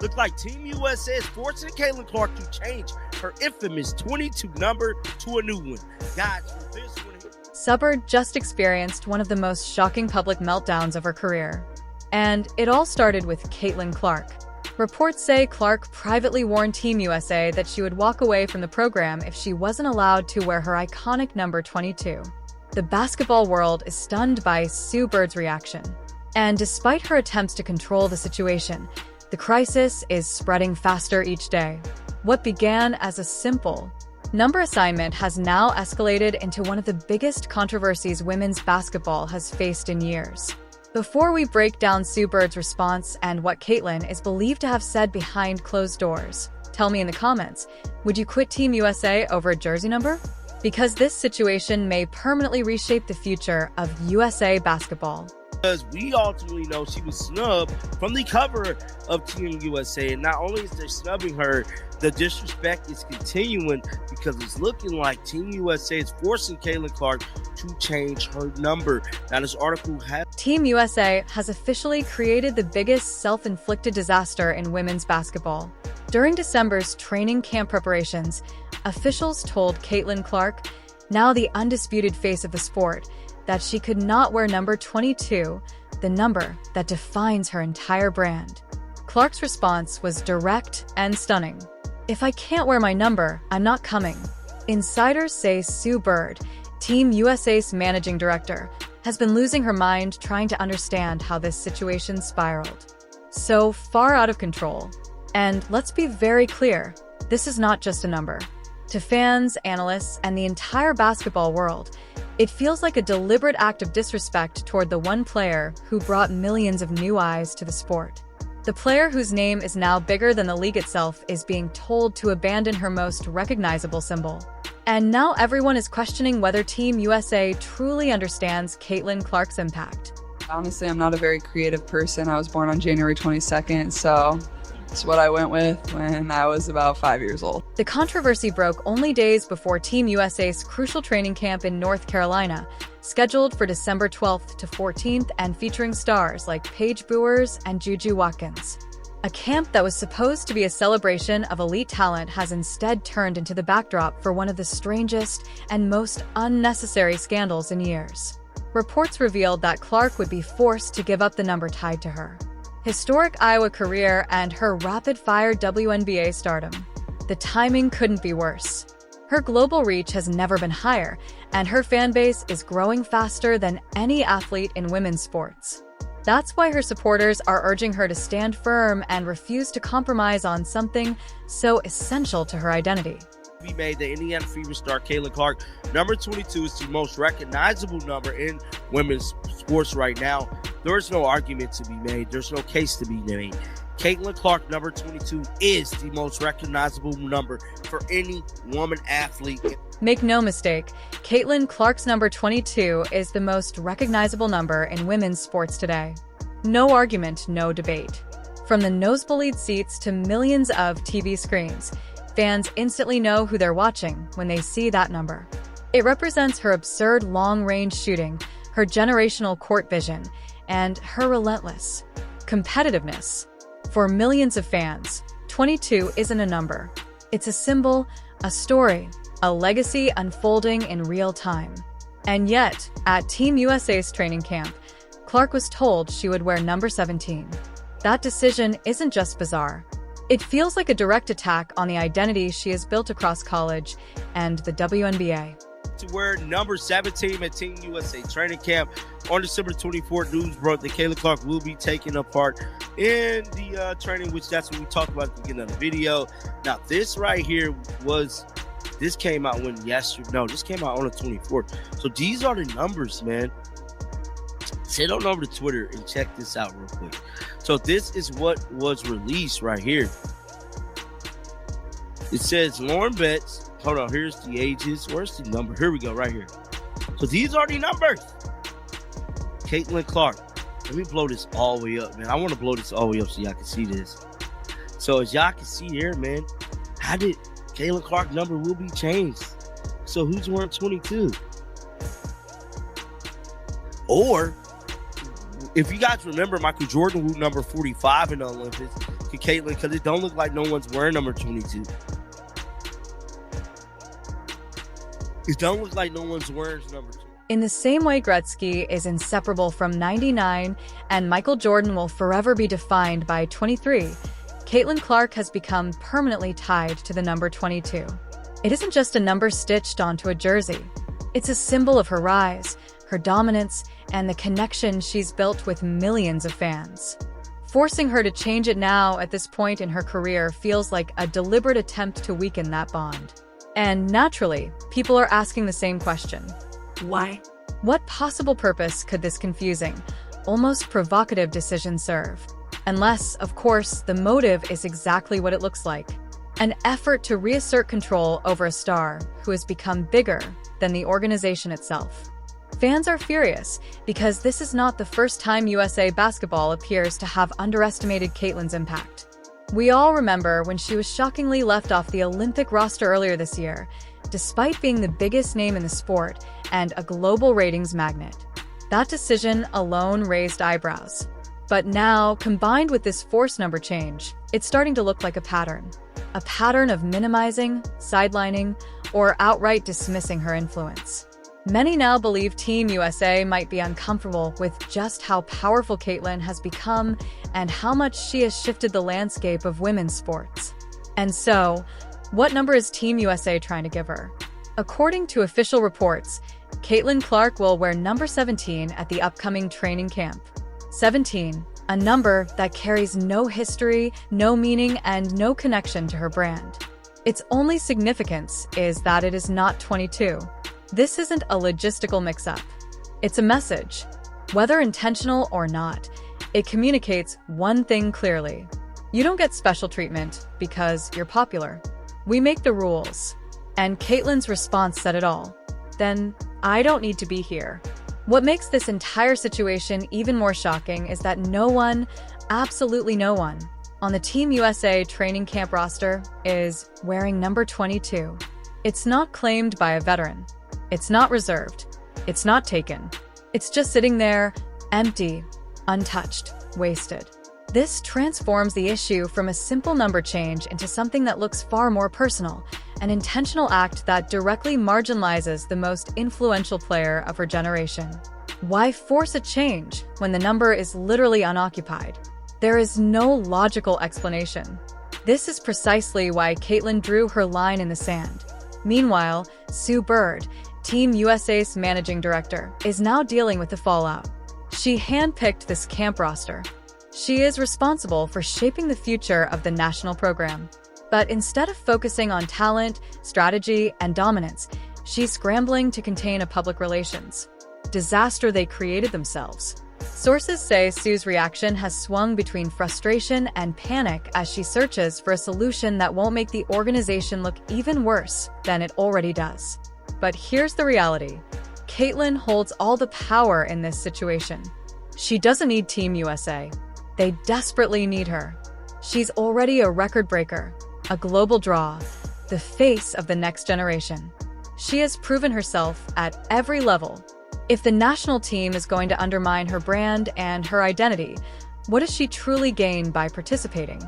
Look like Team USA is forcing Caitlin Clark to change her infamous 22 number to a new one. Guys, for this one, Suburb just experienced one of the most shocking public meltdowns of her career. And it all started with Caitlin Clark. Reports say Clark privately warned Team USA that she would walk away from the program if she wasn't allowed to wear her iconic number 22. The basketball world is stunned by Sue Bird's reaction. And despite her attempts to control the situation, the crisis is spreading faster each day. What began as a simple number assignment has now escalated into one of the biggest controversies women's basketball has faced in years. Before we break down Sue Bird's response and what Caitlin is believed to have said behind closed doors, tell me in the comments, would you quit Team USA over a jersey number? Because this situation may permanently reshape the future of USA basketball. Because we ultimately know she was snubbed from the cover of Team USA. And not only is they snubbing her, the disrespect is continuing because it's looking like Team USA is forcing Caitlin Clark to change her number. Now, this article has... Team USA has officially created the biggest self-inflicted disaster in women's basketball. During December's training camp preparations, officials told Caitlin Clark, now the undisputed face of the sport, that she could not wear number 22, the number that defines her entire brand. Clark's response was direct and stunning. If I can't wear my number, I'm not coming. Insiders say Sue Bird, Team USA's managing director, has been losing her mind trying to understand how this situation spiraled. So far out of control. And let's be very clear, this is not just a number. To fans, analysts, and the entire basketball world, it feels like a deliberate act of disrespect toward the one player who brought millions of new eyes to the sport. The player whose name is now bigger than the league itself is being told to abandon her most recognizable symbol. And now everyone is questioning whether Team USA truly understands Caitlin Clark's impact. Honestly, I'm not a very creative person. I was born on January 22nd, so it's what I went with when I was about 5 years old. The controversy broke only days before Team USA's crucial training camp in North Carolina, scheduled for December 12th to 14th and featuring stars like Paige Buers and Juju Watkins. A camp that was supposed to be a celebration of elite talent has instead turned into the backdrop for one of the strangest and most unnecessary scandals in years. Reports revealed that Clark would be forced to give up the number tied to her historic Iowa career and her rapid-fire WNBA stardom. The timing couldn't be worse. Her global reach has never been higher, and her fan base is growing faster than any athlete in women's sports. That's why her supporters are urging her to stand firm and refuse to compromise on something so essential to her identity. Be made that Indiana Fever star Caitlin Clark, number 22, is the most recognizable number in women's sports right now. There's no argument to be made. There's no case to be made. Caitlin Clark, number 22, is the most recognizable number for any woman athlete. Make no mistake, Caitlin Clark's number 22 is the most recognizable number in women's sports today. No argument, no debate. From the nosebleed seats to millions of TV screens, fans instantly know who they're watching when they see that number. It represents her absurd long-range shooting, her generational court vision, and her relentless competitiveness. For millions of fans, 22 isn't a number. It's a symbol, a story, a legacy unfolding in real time. And yet, at Team USA's training camp, Clark was told she would wear number 17. That decision isn't just bizarre. It feels like a direct attack on the identity she has built across college and the WNBA. To wear number 17 at Team USA training camp on December 24th, news broke that Caitlin Clark will be taking a part in the training, which that's what we talked about at the beginning of the video. Now, this right here this came out this came out on the 24th. So these are the numbers, man. Head on over to Twitter and check this out real quick. So this is what was released right here. It says Lauren Betts. Hold on, here's the ages. Where's the number? Here we go, right here. So these are the numbers. Caitlin Clark. Let me blow this all the way up, man. I want to blow this all the way up so y'all can see this. So as y'all can see here, man, how did Caitlin Clark number will be changed? So who's wearing 22? Or if you guys remember, Michael Jordan wore number 45 in the Olympics. look at Caitlin because it don't look like no one's wearing number 22. It don't look like no one's wearing number 2. In the same way Gretzky is inseparable from 99 and Michael Jordan will forever be defined by 23, Caitlin Clark has become permanently tied to the number 22. It isn't just a number stitched onto a jersey. It's a symbol of her rise, her dominance, and the connection she's built with millions of fans. Forcing her to change it now at this point in her career feels like a deliberate attempt to weaken that bond. And naturally, people are asking the same question. Why? What possible purpose could this confusing, almost provocative decision serve? Unless, of course, the motive is exactly what it looks like. An effort to reassert control over a star who has become bigger than the organization itself. Fans are furious because this is not the first time USA basketball appears to have underestimated Caitlin's impact. We all remember when she was shockingly left off the Olympic roster earlier this year, despite being the biggest name in the sport and a global ratings magnet. That decision alone raised eyebrows. But now, combined with this forced number change, it's starting to look like a pattern. A pattern of minimizing, sidelining, or outright dismissing her influence. Many now believe Team USA might be uncomfortable with just how powerful Caitlin has become and how much she has shifted the landscape of women's sports. And so, what number is Team USA trying to give her? According to official reports, Caitlin Clark will wear number 17 at the upcoming training camp. 17, a number that carries no history, no meaning, and no connection to her brand. Its only significance is that it is not 22. This isn't a logistical mix-up. It's a message. Whether intentional or not, it communicates one thing clearly. You don't get special treatment because you're popular. We make the rules. And Caitlin's response said it all. Then, I don't need to be here. What makes this entire situation even more shocking is that no one, absolutely no one, on the Team USA training camp roster is wearing number 22. It's not claimed by a veteran. It's not reserved. It's not taken. It's just sitting there, empty, untouched, wasted. This transforms the issue from a simple number change into something that looks far more personal, an intentional act that directly marginalizes the most influential player of her generation. Why force a change when the number is literally unoccupied? There is no logical explanation. This is precisely why Caitlin drew her line in the sand. Meanwhile, Sue Bird, Team USA's managing director, is now dealing with the fallout. She handpicked this camp roster. She is responsible for shaping the future of the national program. But instead of focusing on talent, strategy, and dominance, she's scrambling to contain a public relations disaster they created themselves. Sources say Sue's reaction has swung between frustration and panic as she searches for a solution that won't make the organization look even worse than it already does. But here's the reality. Caitlin holds all the power in this situation. She doesn't need Team USA. They desperately need her. She's already a record breaker, a global draw, the face of the next generation. She has proven herself at every level. If the national team is going to undermine her brand and her identity, what does she truly gain by participating?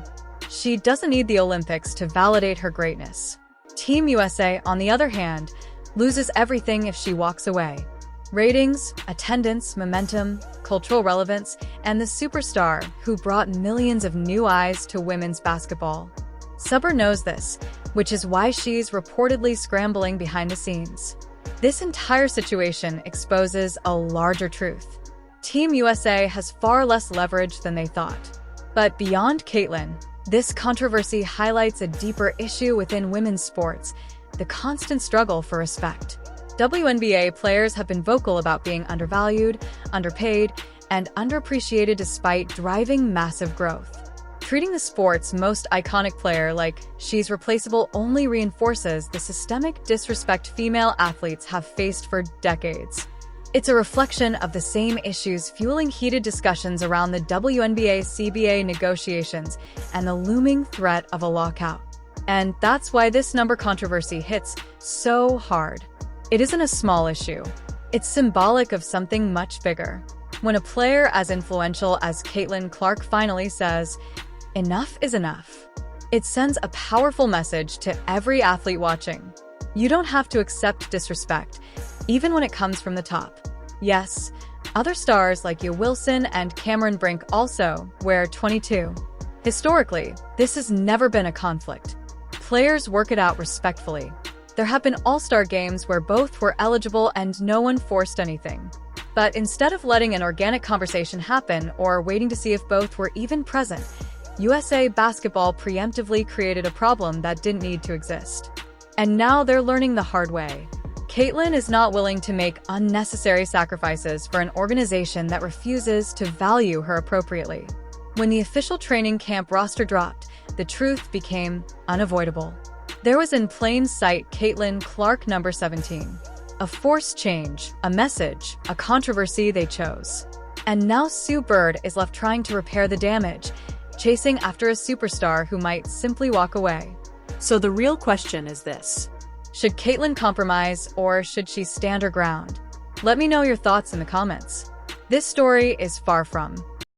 She doesn't need the Olympics to validate her greatness. Team USA, on the other hand, loses everything if she walks away. Ratings, attendance, momentum, cultural relevance, and the superstar who brought millions of new eyes to women's basketball. Suber knows this, which is why she's reportedly scrambling behind the scenes. This entire situation exposes a larger truth. Team USA has far less leverage than they thought. But beyond Caitlin, this controversy highlights a deeper issue within women's sports, the constant struggle for respect. WNBA players have been vocal about being undervalued, underpaid, and underappreciated despite driving massive growth. Treating the sport's most iconic player like she's replaceable only reinforces the systemic disrespect female athletes have faced for decades. It's a reflection of the same issues fueling heated discussions around the WNBA-CBA negotiations and the looming threat of a lockout. And that's why this number controversy hits so hard. It isn't a small issue. It's symbolic of something much bigger. When a player as influential as Caitlin Clark finally says, enough is enough. It sends a powerful message to every athlete watching. You don't have to accept disrespect, even when it comes from the top. Yes, other stars like Wilson and Cameron Brink also wear 22. Historically, this has never been a conflict. Players work it out respectfully. There have been all-star games where both were eligible and no one forced anything. But instead of letting an organic conversation happen or waiting to see if both were even present, USA Basketball preemptively created a problem that didn't need to exist. And now they're learning the hard way. Caitlin is not willing to make unnecessary sacrifices for an organization that refuses to value her appropriately. When the official training camp roster dropped, the truth became unavoidable. There was in plain sight Caitlin Clark, number 17. A forced change, a message, a controversy they chose. And now Sue Bird is left trying to repair the damage, chasing after a superstar who might simply walk away. So the real question is this: should Caitlin compromise, or should she stand her ground? Let me know your thoughts in the comments. This story is far from